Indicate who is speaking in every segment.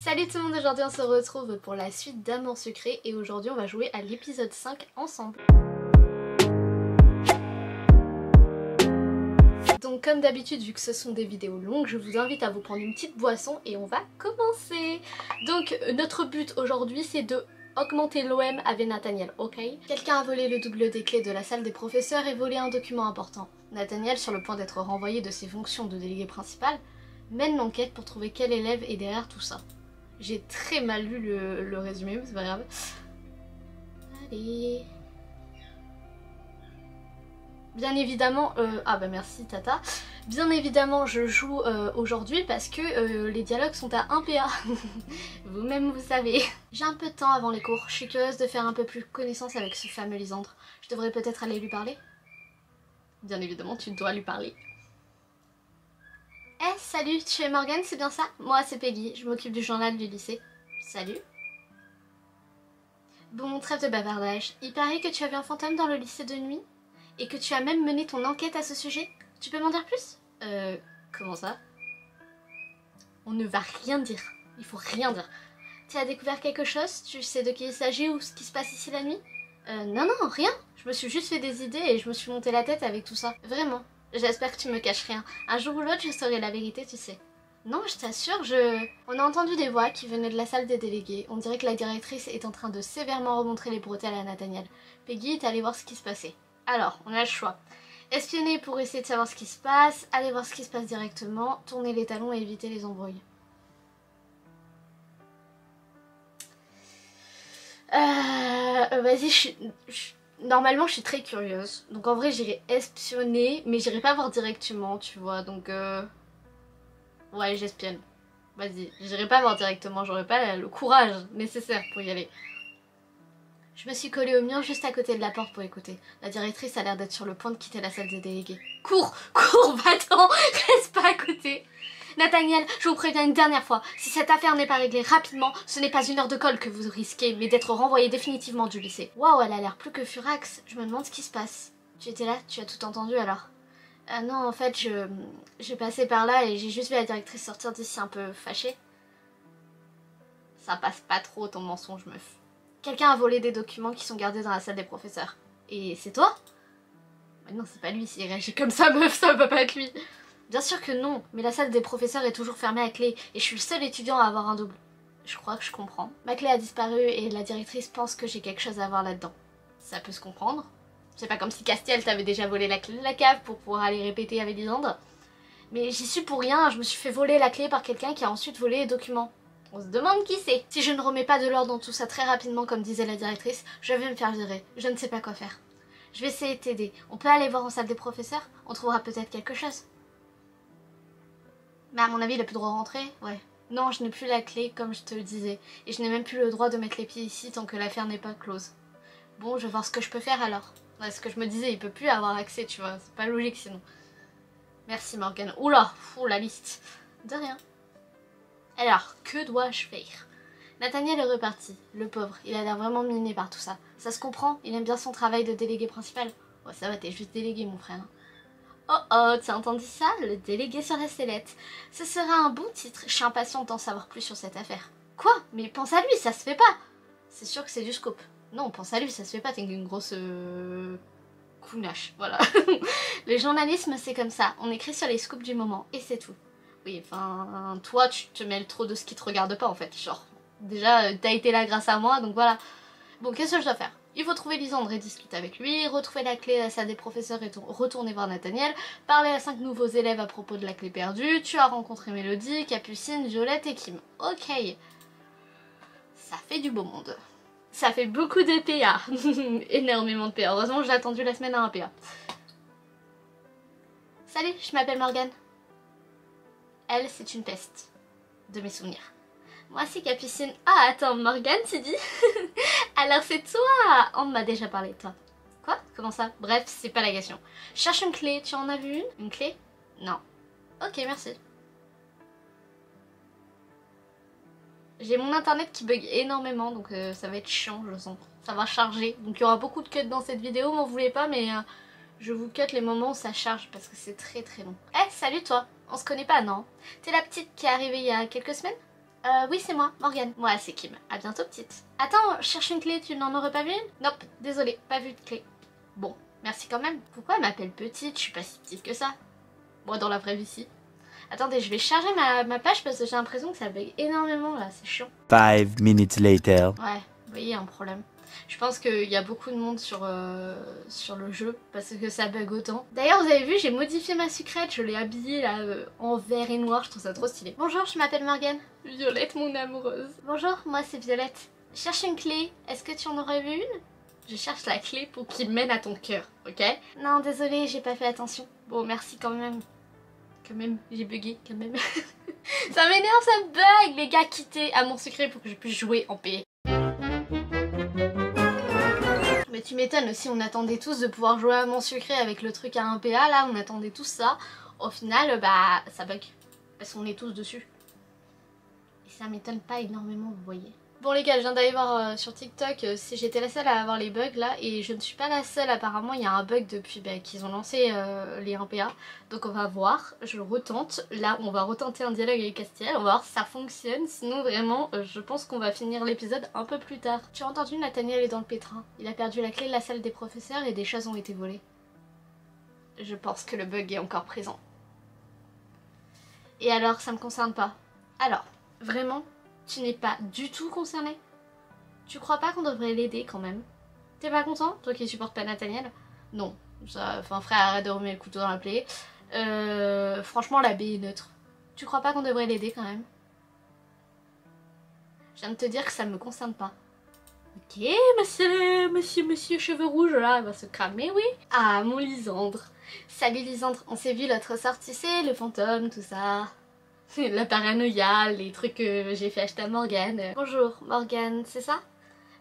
Speaker 1: Salut tout le monde, aujourd'hui on se retrouve pour la suite d'Amour Sucré et aujourd'hui on va jouer à l'épisode 5 ensemble. Donc comme d'habitude, vu que ce sont des vidéos longues, je vous invite à vous prendre une petite boisson et on va commencer. Donc notre but aujourd'hui c'est de augmenter l'OM avec Nathaniel, ok? Quelqu'un a volé le double des clés de la salle des professeurs et volé un document important. Nathaniel, sur le point d'être renvoyé de ses fonctions de délégué principal, mène l'enquête pour trouver quel élève est derrière tout ça. J'ai très mal lu le résumé, mais c'est pas grave. Allez. Bien évidemment, ah bah merci Tata. Bien évidemment je joue aujourd'hui parce que les dialogues sont à 1 PA. Vous-même vous savez. J'ai un peu de temps avant les cours, je suis curieuse de faire un peu plus connaissance avec ce fameux Lysandre. Je devrais peut-être aller lui parler. Bien évidemment tu dois lui parler. Eh salut, tu es Morgane, c'est bien ça? Moi c'est Peggy, je m'occupe du journal du lycée. Salut. Bon, trêve de bavardage. Il paraît que tu as vu un fantôme dans le lycée de nuit? Et que tu as même mené ton enquête à ce sujet? Tu peux m'en dire plus? Comment ça? On ne va rien dire. Il faut rien dire. Tu as découvert quelque chose? Tu sais de qui il s'agit ou ce qui se passe ici la nuit? Non, rien. Je me suis juste fait des idées et je me suis monté la tête avec tout ça. Vraiment. J'espère que tu me caches rien. Un jour ou l'autre, je saurai la vérité, tu sais. Non, je t'assure, On a entendu des voix qui venaient de la salle des délégués. On dirait que la directrice est en train de sévèrement remontrer les bretelles à Nathaniel. Peggy est allée voir ce qui se passait. Alors, on a le choix. Espionner pour essayer de savoir ce qui se passe, aller voir ce qui se passe directement, tourner les talons et éviter les embrouilles. Vas-y, normalement je suis très curieuse, donc en vrai j'irai espionner, mais j'irai pas voir directement, tu vois, donc ouais j'espionne. Vas-y, j'irai pas voir directement, j'aurai pas le courage nécessaire pour y aller. Je me suis collée au mur juste à côté de la porte pour écouter. La directrice a l'air d'être sur le point de quitter la salle des délégués. Cours, va-t'en, reste pas à côté. Nathaniel, je vous préviens une dernière fois, si cette affaire n'est pas réglée rapidement, ce n'est pas 1 heure de colle que vous risquez, mais d'être renvoyé définitivement du lycée. Waouh, elle a l'air plus que furax, je me demande ce qui se passe. Tu étais là, tu as tout entendu alors? Non, en fait, j'ai passé par là et j'ai juste vu la directrice sortir d'ici un peu fâchée. Ça passe pas trop ton mensonge, meuf. Quelqu'un a volé des documents qui sont gardés dans la salle des professeurs. Et c'est toi? Mais non, c'est pas lui, s'il réagit comme ça, meuf, ça peut pas être lui. Bien sûr que non, mais la salle des professeurs est toujours fermée à clé et je suis le seul étudiant à avoir un double. Je crois que je comprends. Ma clé a disparu et la directrice pense que j'ai quelque chose à voir là-dedans. Ça peut se comprendre. C'est pas comme si Castiel t'avait déjà volé la clé de la cave pour pouvoir aller répéter avec Lysandre. Mais j'y suis pour rien, je me suis fait voler la clé par quelqu'un qui a ensuite volé les documents. On se demande qui c'est. Si je ne remets pas de l'ordre dans tout ça très rapidement comme disait la directrice, je vais me faire virer. Je ne sais pas quoi faire. Je vais essayer de t'aider. On peut aller voir en salle des professeurs? On trouvera peut-être quelque chose. Mais à mon avis, il a plus le droit de rentrer? Ouais. Non, je n'ai plus la clé, comme je te le disais. Et je n'ai même plus le droit de mettre les pieds ici tant que l'affaire n'est pas close. Bon, je vais voir ce que je peux faire alors. Ouais, ce que je me disais, il peut plus avoir accès, tu vois. C'est pas logique sinon. Merci Morgane. Oula, la liste. De rien. Alors, que dois-je faire? Nathaniel est reparti. Le pauvre, il a l'air vraiment miné par tout ça. Ça se comprend, il aime bien son travail de délégué principal. Ouais, ça va, t'es juste délégué, mon frère. Oh, tu as entendu ça? Le délégué sur la sellette. Ce sera un bon titre. Je suis impatiente d'en savoir plus sur cette affaire. Quoi? Mais pense à lui, ça se fait pas. C'est sûr que c'est du scoop. Non, pense à lui, ça se fait pas, t'es une grosse... counache, voilà. Le journalisme, c'est comme ça. On écrit sur les scoops du moment, et c'est tout. Oui, enfin, toi, tu te mêles trop de ce qui te regarde pas, en fait. Genre, déjà, t'as été là grâce à moi, donc voilà. Bon, qu'est-ce que je dois faire? Il faut trouver Lysandre et discuter avec lui, retrouver la clé à la salle des professeurs et retourner voir Nathaniel, parler à 5 nouveaux élèves à propos de la clé perdue, tu as rencontré Mélodie, Capucine, Violette et Kim. Ok. Ça fait du beau monde. Ça fait beaucoup de PA. Énormément de PA. Heureusement, j'ai attendu la semaine à un PA. Salut, je m'appelle Morgane. Elle, c'est une peste. De mes souvenirs. Moi, c'est Capucine. Ah, attends, Morgane, tu dis? Alors, c'est toi! On m'a déjà parlé de toi. Quoi? Comment ça? Bref, c'est pas la question. Je cherche une clé. Tu en as vu une? Une clé? Non. Ok, merci. J'ai mon internet qui bug énormément, donc ça va être chiant, je le sens. Ça va charger. Donc il y aura beaucoup de cuts dans cette vidéo, m'en voulez pas, mais je vous cut les moments où ça charge parce que c'est très long. Eh, salut toi! On se connaît pas, non? T'es la petite qui est arrivée il y a quelques semaines? Oui, c'est moi, Morgane. Moi, c'est Kim. À bientôt, petite. Attends, je cherche une clé, tu n'en aurais pas vu une? Nope, désolée, pas vu de clé. Bon, merci quand même. Pourquoi elle m'appelle petite? Je suis pas si petite que ça. Moi, dans la vraie vie, si. Attendez, je vais charger ma page parce que j'ai l'impression que ça bug énormément là, c'est chiant.
Speaker 2: 5 minutes later.
Speaker 1: Ouais, vous voyez, un problème. Je pense qu'il y a beaucoup de monde sur le jeu parce que ça bug autant. D'ailleurs, vous avez vu, j'ai modifié ma sucrète, je l'ai habillée là en vert et noir, je trouve ça trop stylé. Bonjour, je m'appelle Morgane. Violette, mon amoureuse. Bonjour, moi c'est Violette. Je cherche une clé, est-ce que tu en aurais vu une? Je cherche la clé pour qu'il mène à ton cœur, ok? Non, désolée, j'ai pas fait attention. Bon, merci quand même. Quand même, j'ai bugué, quand même. Ça m'énerve, ça bug. Les gars, quittez à mon secret pour que je puisse jouer en paix. Mais tu m'étonnes aussi, on attendait tous de pouvoir jouer à mon secret avec le truc à 1 PA, là, on attendait tous ça. Au final, bah, ça bug. Parce qu'on est tous dessus. Et ça m'étonne pas énormément, vous voyez. Bon les gars, je viens d'aller voir sur TikTok si j'étais la seule à avoir les bugs là, et je ne suis pas la seule, apparemment il y a un bug depuis qu'ils ont lancé les 1PA, donc on va voir, je le retente, là on va retenter un dialogue avec Castiel, on va voir si ça fonctionne, sinon vraiment je pense qu'on va finir l'épisode un peu plus tard. Tu as entendu, Nathaniel est dans le pétrin, il a perdu la clé de la salle des professeurs et des choses ont été volées. Je pense que le bug est encore présent. Et alors ça me concerne pas. Alors, vraiment, tu n'es pas du tout concerné? Tu crois pas qu'on devrait l'aider quand même? T'es pas content, toi qui supportes pas Nathaniel? Non, ça, enfin frère, arrête de remettre le couteau dans la plaie. Franchement, la baie est neutre. Tu crois pas qu'on devrait l'aider quand même? Je viens de te dire que ça me concerne pas. Ok, monsieur cheveux rouges là, va se cramer, oui. Ah, mon Lisandre. Salut Lisandre, on s'est vu l'autre soir, tu sais, le fantôme, tout ça. La paranoïa, les trucs que j'ai fait acheter à Morgane. Bonjour, Morgane, c'est ça?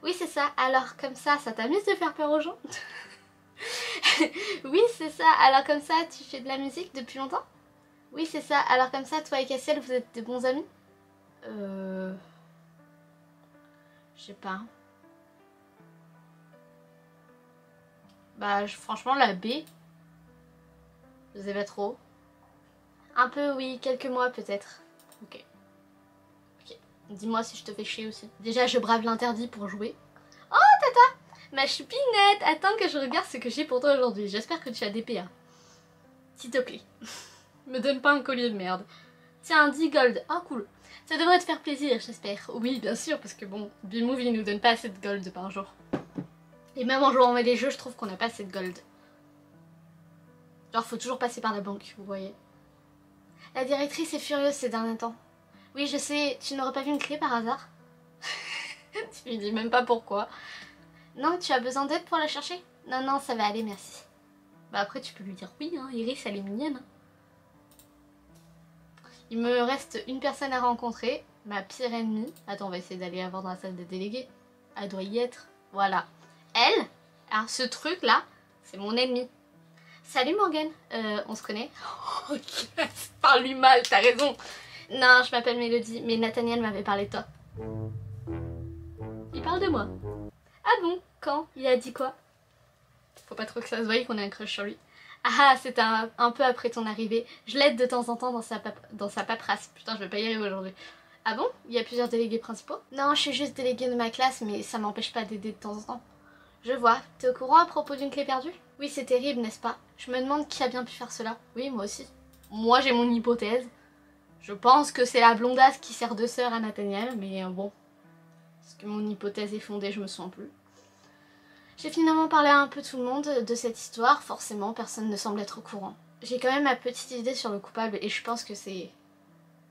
Speaker 1: Oui, c'est ça. Alors, comme ça t'amuse de faire peur aux gens? Oui, c'est ça. Alors, comme ça, tu fais de la musique depuis longtemps? Oui, c'est ça. Alors, comme ça, toi et Cassiel, vous êtes de bons amis? Je sais pas. Bah, franchement, la B, je sais pas trop. Un peu, oui, quelques mois peut-être. Ok. Ok. Dis-moi si je te fais chier aussi. Déjà, je brave l'interdit pour jouer. Oh, tata! Ma choupinette! Attends que je regarde ce que j'ai pour toi aujourd'hui. J'espère que tu as des PA. S'il te plaît. Me donne pas un collier de merde. Tiens, 10 gold. Ah, cool. Ça devrait te faire plaisir, j'espère. Oui, bien sûr, parce que bon, B-Move, il nous donne pas assez de gold par jour. Et même en jouant les jeux, je trouve qu'on n'a pas assez de gold. Genre, faut toujours passer par la banque, vous voyez. La directrice est furieuse ces derniers temps. Oui, je sais, tu n'aurais pas vu une clé par hasard? Tu lui dis même pas pourquoi. Non, tu as besoin d'aide pour la chercher? Non, non, ça va aller, merci. Bah après, tu peux lui dire oui, hein, Iris, elle est mignonne. Il me reste une personne à rencontrer, ma pire ennemie. Attends, on va essayer d'aller la voir dans la salle des délégués. Elle doit y être. Voilà. Elle, alors ce truc-là, c'est mon ennemi. Salut Morgane, on se connaît? Ok, parle-lui mal, t'as raison. Non, je m'appelle Mélodie, mais Nathaniel m'avait parlé de toi. Il parle de moi. Ah bon? Quand? Il a dit quoi? Faut pas trop que ça se voie qu'on a un crush sur lui. Ah, c'est un peu après ton arrivée. Je l'aide de temps en temps dans sa paperasse. Putain, je vais pas y arriver aujourd'hui. Ah bon? Il y a plusieurs délégués principaux? Non, je suis juste déléguée de ma classe, mais ça m'empêche pas d'aider de temps en temps. Je vois. T'es au courant à propos d'une clé perdue? Oui, c'est terrible, n'est-ce pas? Je me demande qui a bien pu faire cela. Oui, moi aussi. Moi, j'ai mon hypothèse. Je pense que c'est la blondasse qui sert de sœur à Nathaniel, mais bon. Est-ce que mon hypothèse est fondée? Je me sens plus. J'ai finalement parlé à un peu tout le monde de cette histoire. Forcément, personne ne semble être au courant. J'ai quand même ma petite idée sur le coupable et je pense que c'est...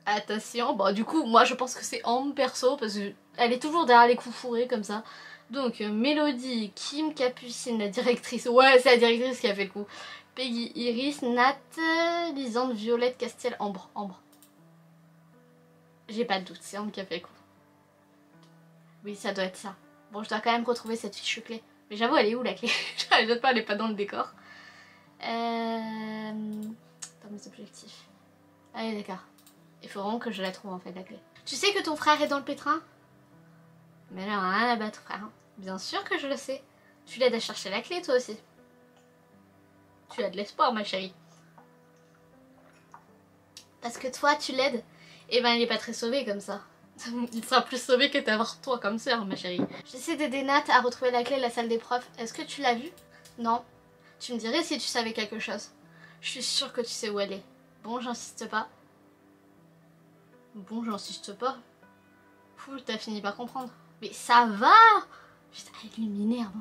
Speaker 1: Attention, bon du coup, moi je pense que c'est Ambre perso parce qu'elle est toujours derrière les coups fourrés comme ça. Donc Mélodie, Kim, Capucine, la directrice, ouais c'est la directrice qui a fait le coup. Peggy, Iris, Nat, Lisande, Violette, Castiel, Ambre. J'ai pas de doute, c'est Ambre qui a fait le coup. Oui, ça doit être ça. Bon, je dois quand même retrouver cette fichue clé. Mais j'avoue, elle est où la clé? Je sais pas, elle est pas dans le décor. Dans mes objectifs. Allez, d'accord. Il faut vraiment que je la trouve en fait, la clé. Tu sais que ton frère est dans le pétrin? Mais là, rien à battre, frère. Bien sûr que je le sais. Tu l'aides à chercher la clé, toi aussi. Tu as de l'espoir, ma chérie. Parce que toi, tu l'aides. Et ben, il est pas très sauvé comme ça. Il sera plus sauvé que d'avoir toi comme sœur, ma chérie. J'essaie d'aider Nat à retrouver la clé de la salle des profs. Est-ce que tu l'as vue? Non. Tu me dirais si tu savais quelque chose. Je suis sûre que tu sais où elle est. Bon, j'insiste pas. Bon, j'insiste pas. Fou, t'as fini par comprendre. Mais ça va! Putain, il m'énerve.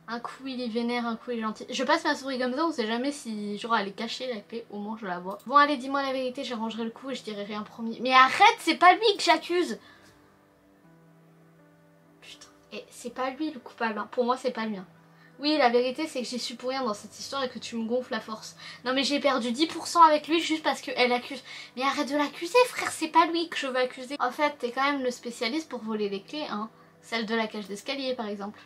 Speaker 1: Un coup il est vénère, un coup il est gentil. Je passe ma souris comme ça, on sait jamais si genre elle est cachée la clé, au moins je la vois. Bon allez, dis-moi la vérité, j'arrangerai le coup et je dirai rien promis. Mais arrête, c'est pas lui que j'accuse! Putain, et c'est pas lui le coupable, hein. Pour moi c'est pas lui. Hein. Oui, la vérité c'est que j'y suis pour rien dans cette histoire et que tu me gonfles la force. Non mais j'ai perdu 10% avec lui juste parce qu'elle accuse. Mais arrête de l'accuser frère, c'est pas lui que je veux accuser. En fait, t'es quand même le spécialiste pour voler les clés, hein. Celle de la cage d'escalier par exemple.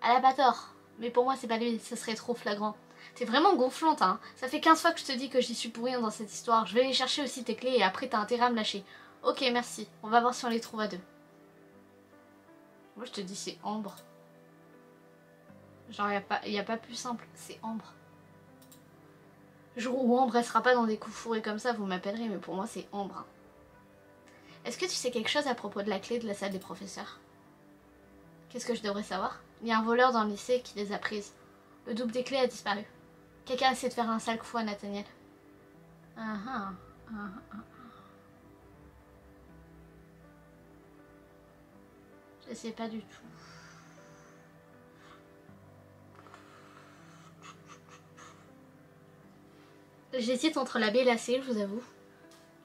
Speaker 1: Elle a pas tort, mais pour moi c'est pas lui, ce serait trop flagrant. T'es vraiment gonflante, hein. Ça fait 15 fois que je te dis que j'y suis pour rien dans cette histoire. Je vais aller chercher aussi tes clés et après t'as intérêt à me lâcher. Ok, merci. On va voir si on les trouve à deux. Moi je te dis c'est Ambre. Genre y a pas plus simple, c'est Ambre. Jour où Ambre elle sera pas dans des coups fourrés comme ça, vous m'appellerez, mais pour moi c'est Ambre. Hein. Est-ce que tu sais quelque chose à propos de la clé de la salle des professeurs? Qu'est-ce que je devrais savoir? Il y a un voleur dans le lycée qui les a prises. Le double des clés a disparu. Quelqu'un essaie de faire un sale coup à Nathaniel. Je sais pas du tout. J'hésite entre la B et la C, je vous avoue.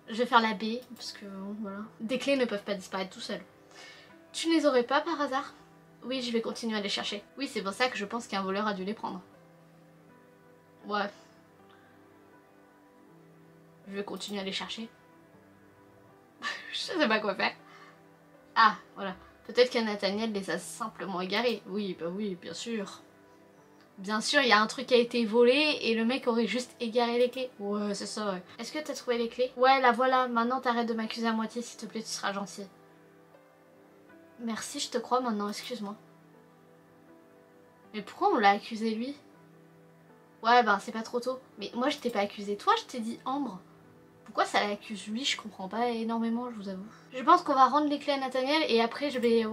Speaker 1: Je vais faire la B, parce que voilà. Des clés ne peuvent pas disparaître tout seuls. Tu ne les aurais pas par hasard? Oui, je vais continuer à les chercher. Oui, c'est pour ça que je pense qu'un voleur a dû les prendre. Ouais. Je vais continuer à les chercher. Je sais pas quoi faire. Ah, voilà. Peut-être que Nathaniel les a simplement égarés. Oui, bah oui, bien sûr. Bien sûr, il y a un truc qui a été volé et le mec aurait juste égaré les clés. Ouais, c'est ça, ouais. Est-ce que t'as trouvé les clés? Ouais, la voilà. Maintenant, t'arrêtes de m'accuser à moitié, s'il te plaît, tu seras gentil. Merci, je te crois maintenant, excuse-moi. Mais pourquoi on l'a accusé lui? Ouais, ben c'est pas trop tôt. Mais moi, je t'ai pas accusé toi, je t'ai dit Ambre. Pourquoi ça l'accuse lui? Je comprends pas énormément, je vous avoue. Je pense qu'on va rendre les clés à Nathaniel et après je vais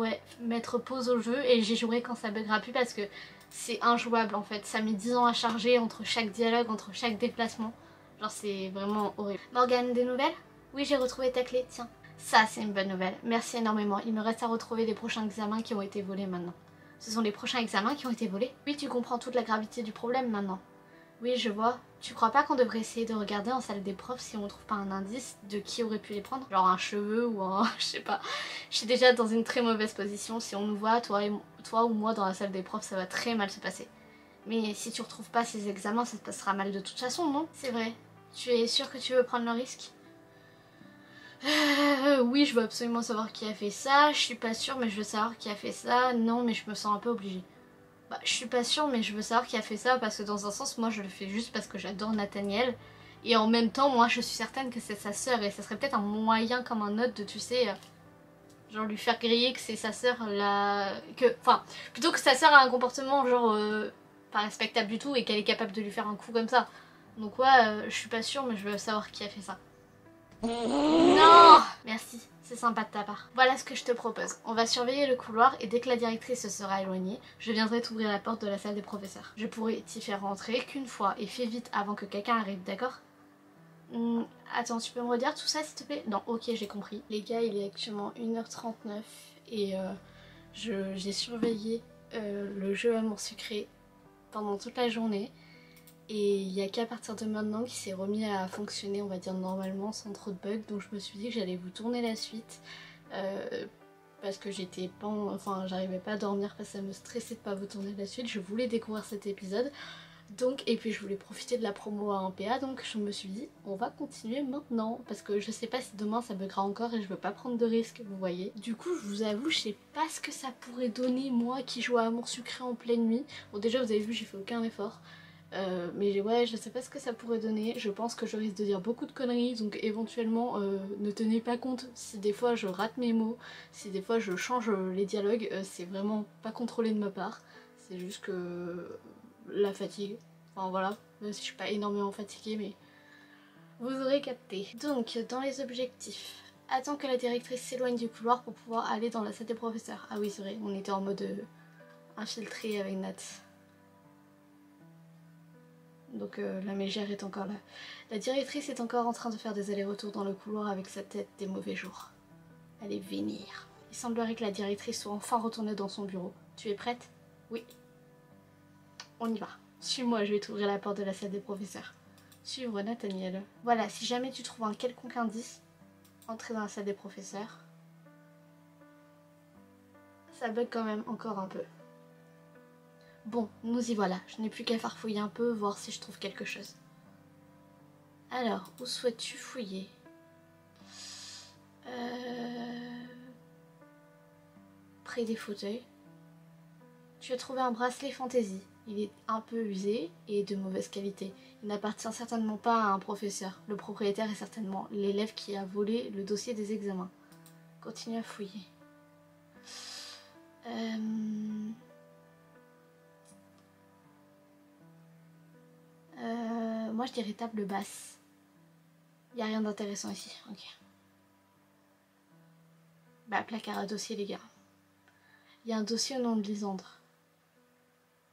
Speaker 1: mettre pause au jeu et j'y jouerai quand ça buggera plus parce que c'est injouable en fait. Ça met 10 ans à charger entre chaque dialogue, entre chaque déplacement. Genre c'est vraiment horrible. Morgane, des nouvelles? Oui, j'ai retrouvé ta clé, tiens. Ça c'est une bonne nouvelle, merci énormément. Il me reste à retrouver les prochains examens qui ont été volés maintenant. Ce sont les prochains examens qui ont été volés? Oui, tu comprends toute la gravité du problème maintenant. Oui, je vois. Tu crois pas qu'on devrait essayer de regarder en salle des profs si on trouve pas un indice de qui aurait pu les prendre? Genre un cheveu ou un... je sais pas. Je suis déjà dans une très mauvaise position. Si on nous voit, toi ou moi dans la salle des profs, ça va très mal se passer. Mais si tu retrouves pas ces examens, ça se passera mal de toute façon, non? C'est vrai. Tu es sûre que tu veux prendre le risque? Oui, je veux absolument savoir qui a fait ça. Je suis pas sûre, mais je veux savoir qui a fait ça. Non, mais je me sens un peu obligée. Bah, je suis pas sûre, mais je veux savoir qui a fait ça parce que dans un sens, moi je le fais juste parce que j'adore Nathaniel. Et en même temps, moi je suis certaine que c'est sa sœur et ça serait peut-être un moyen comme un autre de, tu sais, genre lui faire griller que c'est sa sœur là. Enfin, plutôt que sa sœur a un comportement genre pas respectable du tout et qu'elle est capable de lui faire un coup comme ça. Donc, ouais, je suis pas sûre, mais je veux savoir qui a fait ça. Non! Merci, c'est sympa de ta part. Voilà ce que je te propose. On va surveiller le couloir et dès que la directrice se sera éloignée, je viendrai t'ouvrir la porte de la salle des professeurs. Je pourrai t'y faire rentrer qu'une fois et fais vite avant que quelqu'un arrive, d'accord? Attends, tu peux me redire tout ça s'il te plaît? Non, ok, j'ai compris. Les gars, il est actuellement 1h39 et j'ai surveillé le jeu Amour Sucré pendant toute la journée. Et il n'y a qu'à partir de maintenant qu'il s'est remis à fonctionner, on va dire normalement, sans trop de bugs. Donc je me suis dit que j'allais vous tourner la suite. Parce que j'étais pas... Enfin, j'arrivais pas à dormir parce que ça me stressait de pas vous tourner la suite. Je voulais découvrir cet épisode. Donc, et puis je voulais profiter de la promo à 1PA. Donc je me suis dit, on va continuer maintenant. Parce que je sais pas si demain ça buggera encore et je veux pas prendre de risques, vous voyez. Du coup, je vous avoue, je sais pas ce que ça pourrait donner, moi qui joue à Amour Sucré en pleine nuit. Bon, déjà, vous avez vu, j'ai fait aucun effort. Mais ouais, je sais pas ce que ça pourrait donner. Je pense que je risque de dire beaucoup de conneries, donc éventuellement ne tenez pas compte si des fois je rate mes mots, si des fois je change les dialogues, c'est vraiment pas contrôlé de ma part. C'est juste que la fatigue. Enfin voilà, même si je suis pas énormément fatiguée, mais Vous aurez capté. Donc, dans les objectifs, attends que la directrice s'éloigne du couloir pour pouvoir aller dans la salle des professeurs. Ah oui, c'est vrai, on était en mode infiltré avec Nat. Donc la mégère est encore là. La directrice est encore en train de faire des allers-retours dans le couloir avec sa tête des mauvais jours. Elle est vénère. Il semblerait que la directrice soit enfin retournée dans son bureau. Tu es prête? Oui. On y va. Suis-moi, je vais t'ouvrir la porte de la salle des professeurs. Suivre Nathaniel. Voilà, si jamais tu trouves un quelconque indice, entrer dans la salle des professeurs. Ça bug quand même encore un peu. Bon, nous y voilà. Je n'ai plus qu'à farfouiller un peu, voir si je trouve quelque chose. Alors, où souhaites-tu fouiller? Près des fauteuils. Tu as trouvé un bracelet fantaisie. Il est un peu usé et de mauvaise qualité. Il n'appartient certainement pas à un professeur. Le propriétaire est certainement l'élève qui a volé le dossier des examens. Continue à fouiller. Moi je dirais table basse. Il n'y a rien d'intéressant ici. Ok. Bah placard à dossier les gars. Il y a un dossier au nom de Lisandre.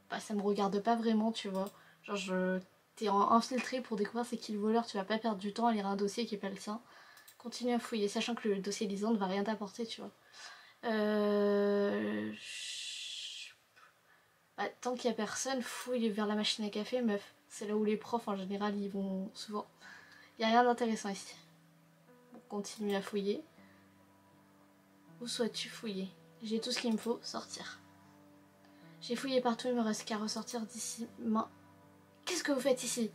Speaker 1: Bah ça me regarde pas vraiment tu vois. Genre t'es infiltré pour découvrir c'est qui le voleur. Tu vas pas perdre du temps à lire un dossier qui est pas le sien. Continue à fouiller sachant que le dossier Lisandre va rien t'apporter tu vois. Bah, tant qu'il y a personne, fouille vers la machine à café meuf. C'est là où les profs en général ils vont souvent. Il n'y a rien d'intéressant ici. Bon, continue à fouiller. Où souhaites-tu fouiller? J'ai tout ce qu'il me faut, sortir. J'ai fouillé partout, il me reste qu'à ressortir d'ici. Qu'est-ce que vous faites ici?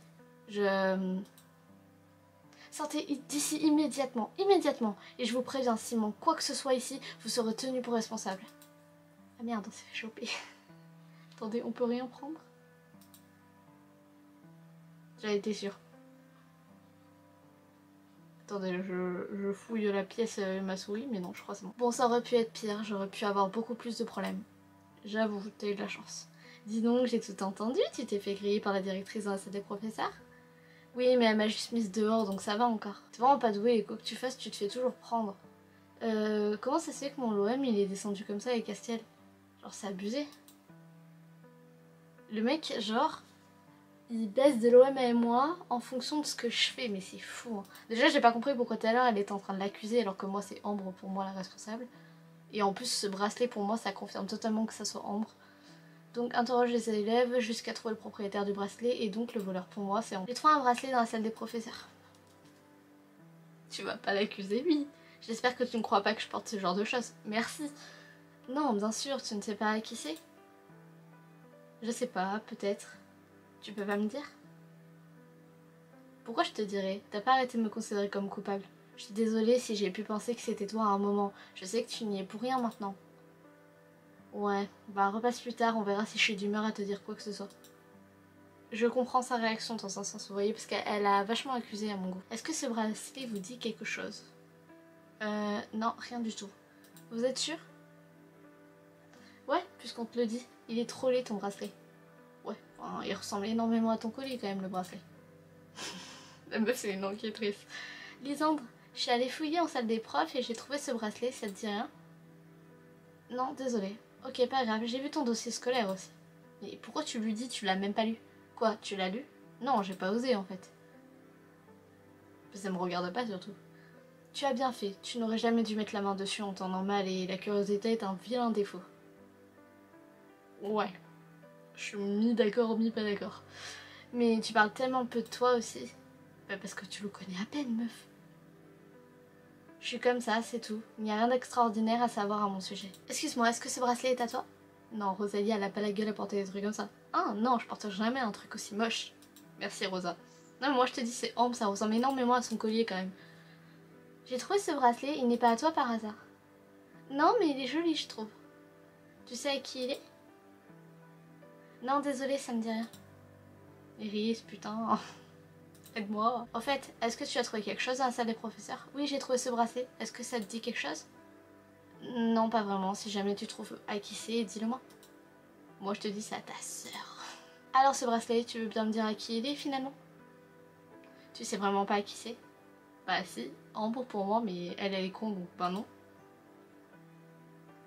Speaker 1: Sortez d'ici immédiatement, immédiatement. Et je vous préviens, Simon, quoi que ce soit ici, vous serez tenu pour responsable. Ah merde, on s'est fait choper. Attendez, on peut rien prendre? J'avais été sûre. Attendez, je fouille la pièce ma souris, mais non, je crois que c'est bon. Bon, ça aurait pu être pire, j'aurais pu avoir beaucoup plus de problèmes. J'avoue, t'as eu de la chance. Dis donc, j'ai tout entendu, tu t'es fait griller par la directrice dans la salle des professeurs? Oui, mais elle m'a juste mise dehors, donc ça va encore. T'es vraiment pas doué, et quoi que tu fasses, tu te fais toujours prendre. Comment ça se fait que mon LOM, il est descendu comme ça avec Castiel? Genre, c'est abusé. Le mec, genre, il baisse de l'OM et moi en fonction de ce que je fais, mais c'est fou. Hein. Déjà, j'ai pas compris pourquoi tout à l'heure elle était en train de l'accuser alors que moi c'est Ambre pour moi la responsable. Et en plus, ce bracelet pour moi ça confirme totalement que ça soit Ambre. Donc, interroge les élèves jusqu'à trouver le propriétaire du bracelet et donc le voleur pour moi c'est Ambre. J'ai trouvé un bracelet dans la salle des professeurs. Tu vas pas l'accuser, lui. J'espère que tu ne crois pas que je porte ce genre de choses. Merci. Non, bien sûr, tu ne sais pas qui c'est? Je sais pas, peut-être. Tu peux pas me dire? Pourquoi je te dirais? T'as pas arrêté de me considérer comme coupable. Je suis désolée si j'ai pu penser que c'était toi à un moment. Je sais que tu n'y es pour rien maintenant. Ouais, bah repasse plus tard, on verra si je suis d'humeur à te dire quoi que ce soit. Je comprends sa réaction dans un sens, vous voyez, parce qu'elle a vachement accusé à mon goût. Est-ce que ce bracelet vous dit quelque chose? Non, rien du tout. Vous êtes sûr? Ouais, puisqu'on te le dit. Il est trop laid ton bracelet. Ouais, enfin, il ressemble énormément à ton collier quand même, le bracelet. La meuf, c'est une enquêtrice. Lisandre, je suis allée fouiller en salle des profs et j'ai trouvé ce bracelet, ça te dit rien? Non, désolée. Ok, pas grave, j'ai vu ton dossier scolaire aussi. Mais pourquoi tu lui dis, tu l'as même pas lu? Quoi, tu l'as lu? Non, j'ai pas osé en fait. Ça me regarde pas surtout. Tu as bien fait, tu n'aurais jamais dû mettre la main dessus en temps normal et la curiosité est un vilain défaut. Ouais. Je suis mi-d'accord, mi-pas d'accord. Mais tu parles tellement peu de toi aussi. Bah parce que tu le connais à peine, meuf. Je suis comme ça, c'est tout. Il n'y a rien d'extraordinaire à savoir à mon sujet. Excuse-moi, est-ce que ce bracelet est à toi? Non, Rosalie, elle a pas la gueule à porter des trucs comme ça. Ah non, je porte jamais un truc aussi moche. Merci Rosa. Non mais moi je te dis c'est Ambre, ça ressemble énormément à son collier quand même. J'ai trouvé ce bracelet, il n'est pas à toi par hasard. Non mais il est joli je trouve. Tu sais à qui il est? Non désolé, ça me dit rien. Iris, putain. Aide-moi. En fait, est-ce que tu as trouvé quelque chose dans la salle des professeurs? Oui, j'ai trouvé ce bracelet. Est-ce que ça te dit quelque chose? Non, pas vraiment. Si jamais tu trouves à qui c'est, dis-le moi. Moi, je te dis c'est à ta sœur. Alors, ce bracelet, tu veux bien me dire à qui il est finalement? Tu sais vraiment pas qui c'est? Bah si, Ambre pour moi, mais elle est con, donc bah non.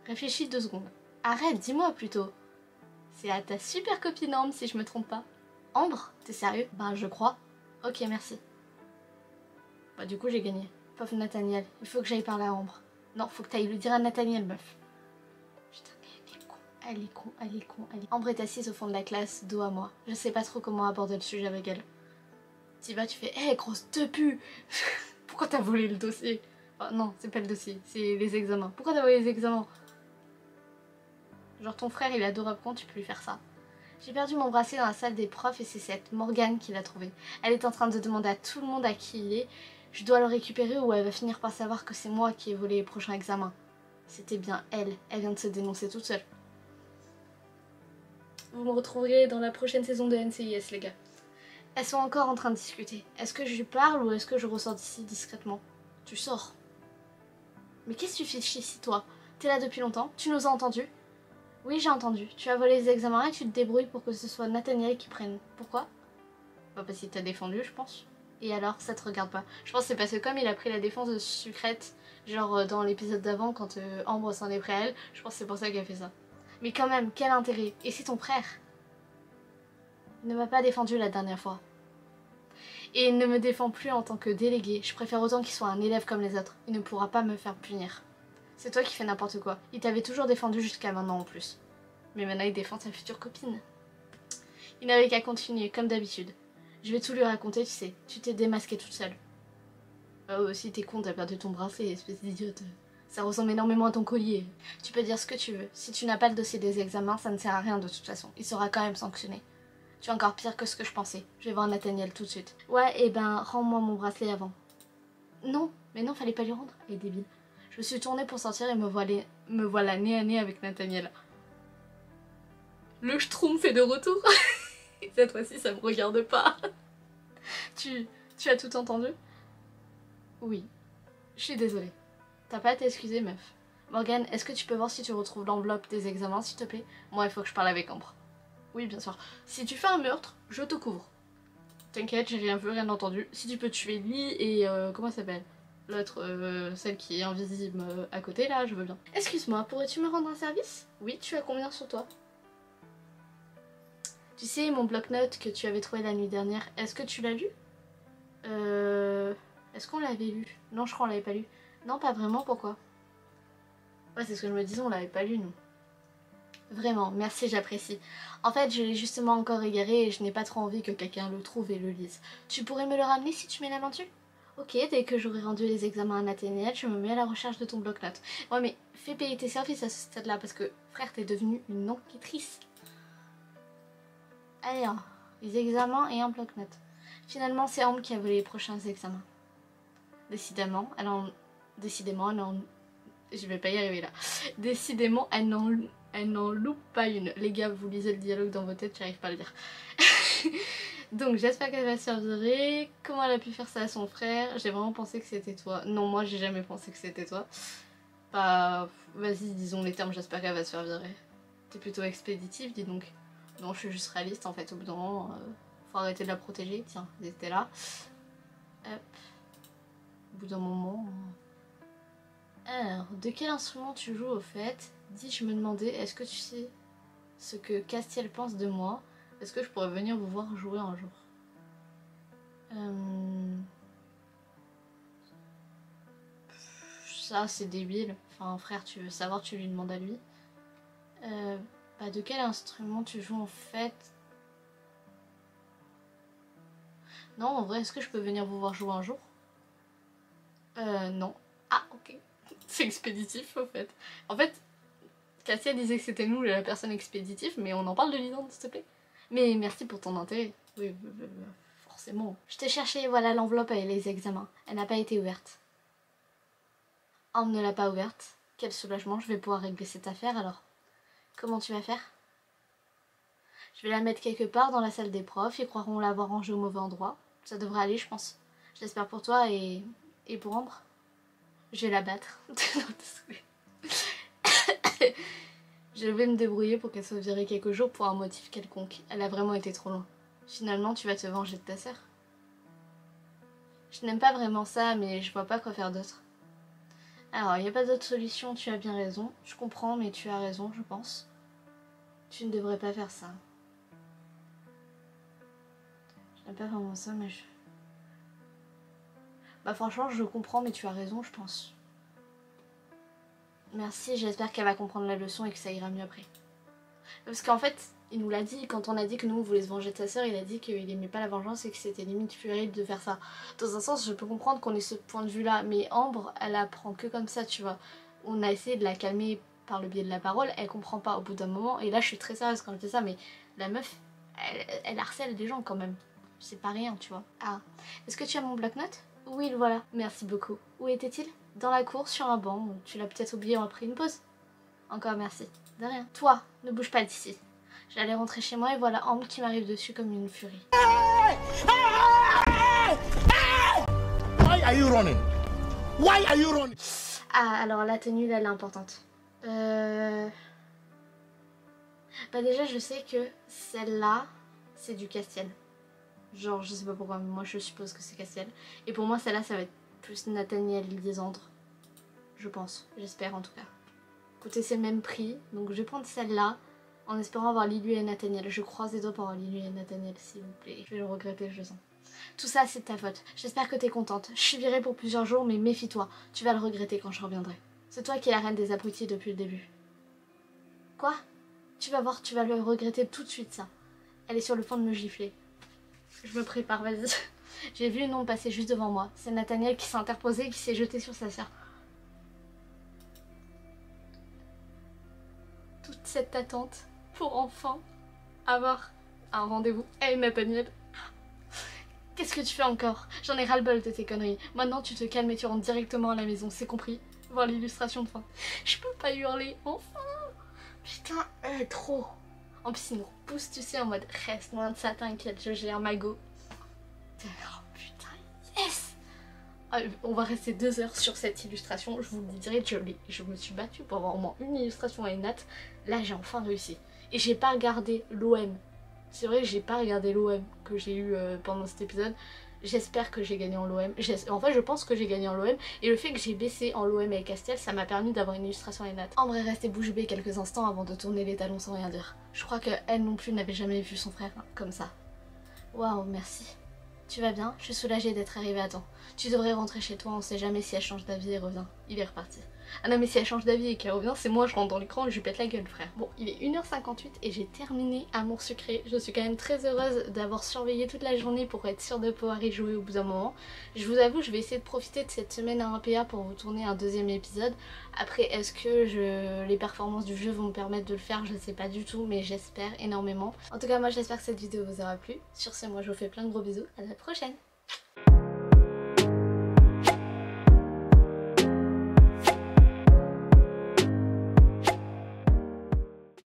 Speaker 1: Réfléchis 2 secondes. Arrête, dis-moi plutôt. C'est à ta super copine Ambre si je me trompe pas. Ambre? T'es sérieux? Bah je crois. Ok, merci. Bah du coup j'ai gagné. Pauvre Nathaniel, il faut que j'aille parler à Ambre. Non, faut que t'ailles lui dire à Nathaniel, meuf. Putain, elle est con, elle est con, elle est con, elle est... Ambre est assise au fond de la classe, dos à moi. Je sais pas trop comment aborder le sujet avec elle. T'y vas, tu fais « Hé, grosse tepu !» Pourquoi t'as volé le dossier? Enfin, non, c'est pas le dossier, c'est les examens. Pourquoi t'as volé les examens? Genre ton frère, il est adorable, quand tu peux lui faire ça? J'ai perdu mon bracelet dans la salle des profs et c'est cette Morgane qui l'a trouvé. Elle est en train de demander à tout le monde à qui il est. Je dois le récupérer ou elle va finir par savoir que c'est moi qui ai volé les prochains examens. C'était bien elle. Elle vient de se dénoncer toute seule. Vous me retrouverez dans la prochaine saison de NCIS, les gars. Elles sont encore en train de discuter. Est-ce que je lui parle ou est-ce que je ressors d'ici discrètement? Tu sors. Mais qu'est-ce que tu fais ici, toi? T'es là depuis longtemps? Tu nous as entendus? Oui, j'ai entendu. Tu as volé les examens et tu te débrouilles pour que ce soit Nathaniel qui prenne. Pourquoi? Bah parce qu'il t'a défendu, je pense. Et alors, ça te regarde pas. Je pense que c'est parce que comme il a pris la défense de Sucrète, genre dans l'épisode d'avant, quand Ambre s'en est pris à elle, je pense que c'est pour ça qu'il a fait ça. Mais quand même, quel intérêt? Et c'est ton frère? Il ne m'a pas défendu la dernière fois. Et il ne me défend plus en tant que délégué. Je préfère autant qu'il soit un élève comme les autres. Il ne pourra pas me faire punir. C'est toi qui fais n'importe quoi. Il t'avait toujours défendu jusqu'à maintenant en plus. Mais maintenant il défend sa future copine. Il n'avait qu'à continuer, comme d'habitude. Je vais tout lui raconter, tu sais. Tu t'es démasquée toute seule. Oh, aussi t'es con, t'as perdu ton bracelet, espèce d'idiote. Ça ressemble énormément à ton collier. Tu peux dire ce que tu veux. Si tu n'as pas le dossier des examens, ça ne sert à rien de toute façon. Il sera quand même sanctionné. Tu es encore pire que ce que je pensais. Je vais voir Nathaniel tout de suite. Ouais, et ben, rends-moi mon bracelet avant. Non, mais non, fallait pas lui rendre. Elle est débile. Je me suis tournée pour sortir et me voilà nez à nez avec Nathaniel. Le schtroumpf est de retour. Cette fois-ci, ça me regarde pas. Tu as tout entendu? Oui. Je suis désolée. T'as pas à t'excuser, meuf. Morgane, est-ce que tu peux voir si tu retrouves l'enveloppe des examens, s'il te plaît? Moi, il faut que je parle avec Ambre. Oui, bien sûr. Si tu fais un meurtre, je te couvre. T'inquiète, j'ai rien vu, rien entendu. Si tu peux tuer Lee et... comment elle s'appelle? L'autre, celle qui est invisible à côté, là, je veux bien. Excuse-moi, pourrais-tu me rendre un service? Oui, tu as combien sur toi? Tu sais, mon bloc-notes que tu avais trouvé la nuit dernière, est-ce que tu l'as lu? Est-ce qu'on l'avait lu? Non, je crois qu'on l'avait pas lu. Non, pas vraiment, pourquoi? Ouais, c'est ce que je me disais, on l'avait pas lu, nous. Vraiment, merci, j'apprécie. En fait, je l'ai justement encore égaré et je n'ai pas trop envie que quelqu'un le trouve et le lise. Tu pourrais me le ramener si tu mets la main dessus? Ok, dès que j'aurai rendu les examens à Nathaniel, je me mets à la recherche de ton bloc-notes. Ouais, mais fais payer tes services à ce stade-là parce que, frère, t'es devenue une enquêtrice. Allez, hein, les examens et un bloc-notes. Finalement, c'est Ambre qui a volé les prochains examens. Décidément, elle en... Je vais pas y arriver là. Décidément, elle n'en loupe pas une. Les gars, vous lisez le dialogue dans vos têtes, j'arrive pas à le dire. Donc j'espère qu'elle va se faire virer. Comment elle a pu faire ça à son frère? J'ai vraiment pensé que c'était toi. Non, moi j'ai jamais pensé que c'était toi. Bah, vas-y, disons les termes, j'espère qu'elle va se faire virer. T'es plutôt expéditif, dis donc. Non, je suis juste réaliste en fait, au bout d'un moment. Faut arrêter de la protéger. Tiens, ils étaient là. Hop. Au bout d'un moment... Alors, de quel instrument tu joues au fait? Dis, je me demandais, est-ce que tu sais ce que Castiel pense de moi? Est-ce que je pourrais venir vous voir jouer un jour? Ça, c'est débile. Enfin, frère, tu veux savoir, tu lui demandes à lui. Bah, de quel instrument tu joues en fait? Non, en vrai, est-ce que je peux venir vous voir jouer un jour? Non. Ah, ok. C'est expéditif, au fait. En fait, Cassia disait que c'était nous la personne expéditive, mais on en parle de Lisande, s'il te plaît. Mais merci pour ton intérêt. Oui, forcément. Je t'ai cherché, voilà l'enveloppe avec les examens. Elle n'a pas été ouverte. On ne l'a pas ouverte. Quel soulagement, je vais pouvoir régler cette affaire alors. Comment tu vas faire? Je vais la mettre quelque part dans la salle des profs, ils croiront l'avoir rangée au mauvais endroit. Ça devrait aller, je pense. J'espère pour toi et pour Ambre. Je vais la battre. Je vais me débrouiller pour qu'elle soit virée quelques jours pour un motif quelconque. Elle a vraiment été trop loin. Finalement, tu vas te venger de ta sœur. Je n'aime pas vraiment ça, mais je vois pas quoi faire d'autre. Alors, il n'y a pas d'autre solution, tu as bien raison. Je comprends, mais tu as raison, je pense. Tu ne devrais pas faire ça. Je n'aime pas vraiment ça, mais je... Bah franchement, je comprends, mais tu as raison, je pense. Merci, j'espère qu'elle va comprendre la leçon et que ça ira mieux après. Parce qu'en fait, il nous l'a dit, quand on a dit que nous on voulait se venger de sa sœur, il a dit qu'il aimait pas la vengeance et que c'était limite puéril de faire ça. Dans un sens, je peux comprendre qu'on ait ce point de vue là, mais Ambre, elle apprend que comme ça, tu vois. On a essayé de la calmer par le biais de la parole, elle comprend pas au bout d'un moment, et là je suis très sérieuse quand je dis ça, mais la meuf, elle harcèle des gens quand même. C'est pas rien, tu vois. Ah, est-ce que tu as mon bloc-notes? Oui, le voilà. Merci beaucoup. Où était-il? Dans la cour, sur un banc. Tu l'as peut-être oublié après une pause. Encore merci. De rien. Toi, ne bouge pas d'ici. J'allais rentrer chez moi et voilà Ambre qui m'arrive dessus comme une furie.
Speaker 3: Why are you running? Why are you running?
Speaker 1: Ah, alors la tenue, là, elle est importante. Bah déjà, je sais que celle-là, c'est du Castiel. Genre, je sais pas pourquoi, mais moi je suppose que c'est Castiel. Et pour moi, celle-là, ça va être plus Nathaniel Lisandre. Je pense, j'espère en tout cas. Écoutez, c'est le même prix, donc je vais prendre celle-là en espérant avoir Lilu et Nathaniel. Je croise les doigts pour avoir Lilu et Nathaniel, s'il vous plaît. Je vais le regretter, je le sens. Tout ça, c'est de ta faute. J'espère que t'es contente. Je suis virée pour plusieurs jours, mais méfie-toi. Tu vas le regretter quand je reviendrai. C'est toi qui es la reine des abrutis depuis le début. Quoi? Tu vas voir, tu vas le regretter tout de suite, ça. Elle est sur le point de me gifler. Je me prépare, vas-y. J'ai vu le nom passer juste devant moi. C'est Nathaniel qui s'est interposé et qui s'est jeté sur sa sœur. Toute cette attente pour enfin avoir un rendez-vous avec Nathaniel. Qu'est-ce que tu fais encore? J'en ai ras-le-bol de tes conneries. Maintenant tu te calmes et tu rentres directement à la maison, c'est compris? Voir l'illustration de fin. Je peux pas hurler, enfin. Putain, trop. En plus il nous repousse, tu sais, en mode reste loin de ça, t'inquiète, je gère ma go. Oh putain, yes. On va rester 2 heures sur cette illustration, je vous le dirai, je me suis battue pour avoir au moins une illustration à une natte. Là j'ai enfin réussi. Et j'ai pas regardé l'OM. C'est vrai que j'ai pas regardé l'OM que j'ai eu pendant cet épisode. J'espère que j'ai gagné en l'OM. En fait je pense que j'ai gagné en l'OM. Et le fait que j'ai baissé en l'OM avec Castiel, ça m'a permis d'avoir une illustration à une natte. Ambre est restée bouche bée quelques instants avant de tourner les talons sans rien dire. Je crois qu'elle non plus n'avait jamais vu son frère comme ça. Waouh, merci. Tu vas bien? Je suis soulagée d'être arrivée à temps. Tu devrais rentrer chez toi, on sait jamais si elle change d'avis et revient. Il est reparti. Ah non mais si elle change d'avis et qu'elle revient, c'est moi, je rentre dans l'écran et je lui pète la gueule, frère. Bon, il est 1h58 et j'ai terminé Amour Sucré. Je suis quand même très heureuse d'avoir surveillé toute la journée pour être sûre de pouvoir y jouer au bout d'un moment. Je vous avoue, je vais essayer de profiter de cette semaine à 1PA pour vous tourner un 2e épisode. Après, est-ce que les performances du jeu vont me permettre de le faire? Je ne sais pas du tout, mais j'espère énormément. En tout cas, moi j'espère que cette vidéo vous aura plu. Sur ce, moi je vous fais plein de gros bisous. À la prochaine!